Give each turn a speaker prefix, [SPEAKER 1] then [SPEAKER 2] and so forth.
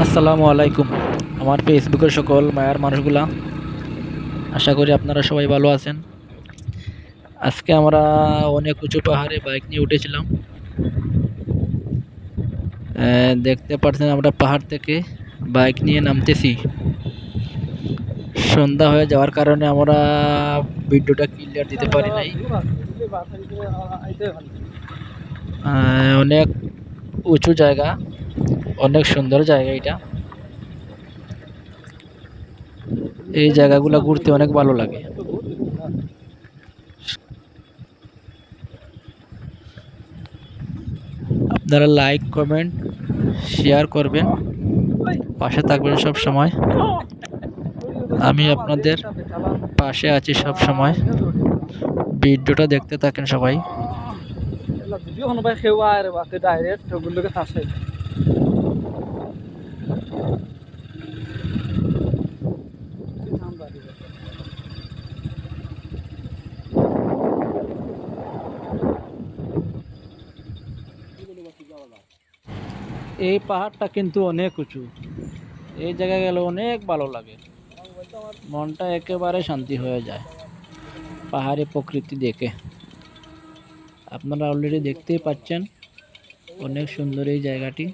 [SPEAKER 1] আসসালামু আলাইকুম। আমার ফেসবুকের সকল মায়ার মানুষগুলা, আশা করি আপনারা সবাই ভালো আছেন। আজকে আমরা অনেক উঁচু পাহাড়ে বাইক নিয়ে উঠেছিলাম। দেখতে পাচ্ছেন আমরা পাহাড় থেকে বাইক নিয়ে নামতেছি। সন্ধ্যা হয়ে যাওয়ার কারণে আমরা ভিডিওটা ক্লিয়ার দিতে পারি নাই। অনেক উঁচু জায়গা, অনেক সুন্দর জায়গা এটা। এই জায়গাগুলো ঘুরতে অনেক ভালো লাগে। আপনারা লাইক, কমেন্ট, শেয়ার করবেন, পাশে থাকবেন সব সময়। আমি আপনাদের পাশে আছি সব সময়। ভিডিওটা দেখতে থাকেন সবাই। এই পাহাড়টা কিন্তু অনেক উঁচু। এই জায়গায় গেলে অনেক ভালো লাগে, মনটা একেবারে শান্তি হয়ে যায় পাহাড়ি প্রকৃতি দেখে। আপনারা অলরেডি দেখতেই পাচ্ছেন অনেক সুন্দর এই জায়গাটি।